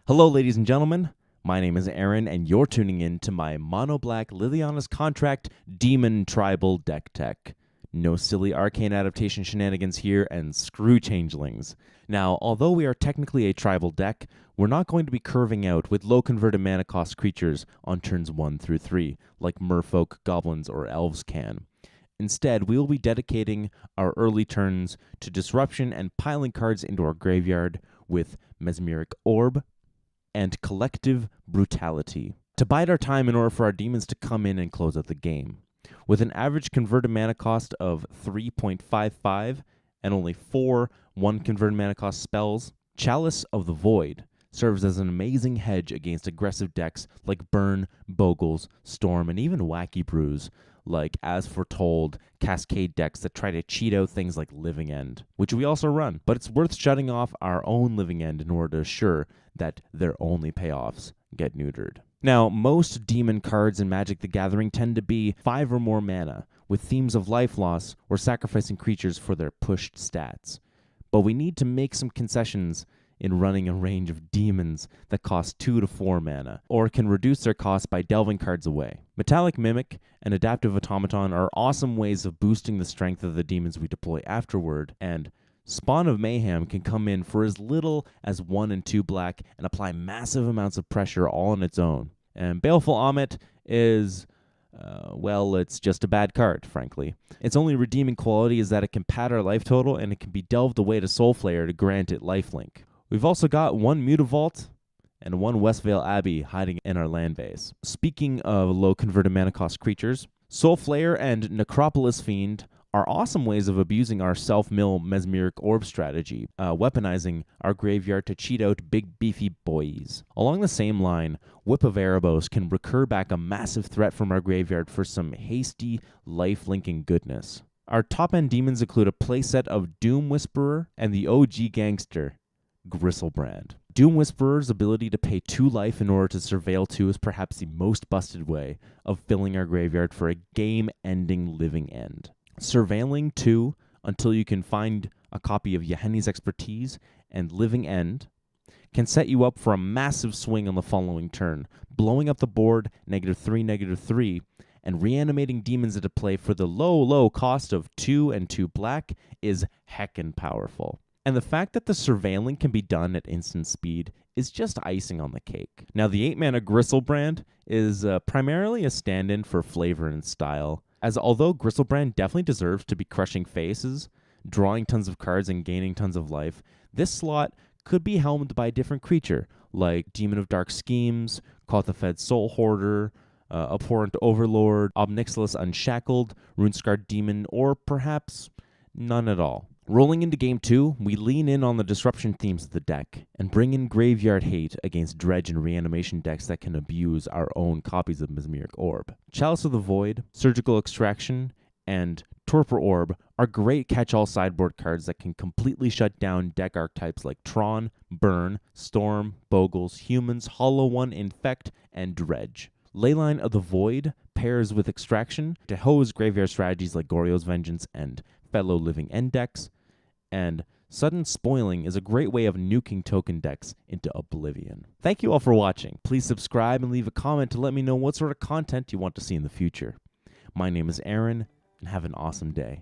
Hello, ladies and gentlemen. My name is Aaron, and you're tuning in to my Mono Black Liliana's Contract Demon Tribal Deck Tech. No silly arcane adaptation shenanigans here, and screw changelings. Now, although we are technically a tribal deck, we're not going to be curving out with low converted mana cost creatures on turns 1 through 3, like merfolk, goblins, or elves can. Instead, we will be dedicating our early turns to disruption and piling cards into our graveyard with Mesmeric Orb and Collective Brutality, to bide our time in order for our demons to come in and close out the game. With an average converted mana cost of 3.55 and only 4 1 converted mana cost spells, Chalice of the Void serves as an amazing hedge against aggressive decks like Burn, Bogles, Storm, and even Wacky Brews, like As Foretold, Cascade decks that try to cheat out things like Living End, which we also run. But it's worth shutting off our own Living End in order to assure that their only payoffs get neutered. Now, most demon cards in Magic the Gathering tend to be 5 or more mana, with themes of life loss or sacrificing creatures for their pushed stats. But we need to make some concessions in running a range of demons that cost 2 to 4 mana, or can reduce their cost by delving cards away. Metallic Mimic and Adaptive Automaton are awesome ways of boosting the strength of the demons we deploy afterward, and Spawn of Mayhem can come in for as little as 1 and 2 black and apply massive amounts of pressure all on its own. And Baleful Amit is, it's just a bad card, frankly. Its only redeeming quality is that it can pad our life total and it can be delved away to Soulflayer to grant it lifelink. We've also got 1 Mutavault and 1 Westvale Abbey hiding in our land base. Speaking of low converted mana cost creatures, Soulflayer and Necropolis Fiend are awesome ways of abusing our self-mill Mesmeric Orb strategy, weaponizing our graveyard to cheat out big beefy boys. Along the same line, Whip of Erebos can recur back a massive threat from our graveyard for some hasty, life-linking goodness. Our top-end demons include a playset of Doom Whisperer and the OG gangster, Gristlebrand. Doom Whisperer's ability to pay 2 life in order to surveil 2 is perhaps the most busted way of filling our graveyard for a game-ending Living End. Surveilling 2 until you can find a copy of Yahenni's Expertise and Living End can set you up for a massive swing on the following turn, blowing up the board -3/-3, and reanimating demons into play for the low cost of 2 and 2 black is heckin' powerful. And the fact that the surveilling can be done at instant speed is just icing on the cake. Now, the 8-mana Gristlebrand is primarily a stand-in for flavor and style, as although Gristlebrand definitely deserves to be crushing faces, drawing tons of cards and gaining tons of life, this slot could be helmed by a different creature, like Demon of Dark Schemes, Kothafed Soul Hoarder, Abhorrent Overlord, Obnixilis Unshackled, Runescarred Demon, or perhaps none at all. Rolling into Game 2, we lean in on the disruption themes of the deck and bring in Graveyard Hate against Dredge and Reanimation decks that can abuse our own copies of Mesmeric Orb. Chalice of the Void, Surgical Extraction, and Torpor Orb are great catch-all sideboard cards that can completely shut down deck archetypes like Tron, Burn, Storm, Bogles, Humans, Hollow One, Infect, and Dredge. Leyline of the Void pairs with Extraction to hose graveyard strategies like Goryo's Vengeance and fellow Living End decks, and Sudden Spoiling is a great way of nuking token decks into oblivion. Thank you all for watching. Please subscribe and leave a comment to let me know what sort of content you want to see in the future. My name is Aaron, and have an awesome day.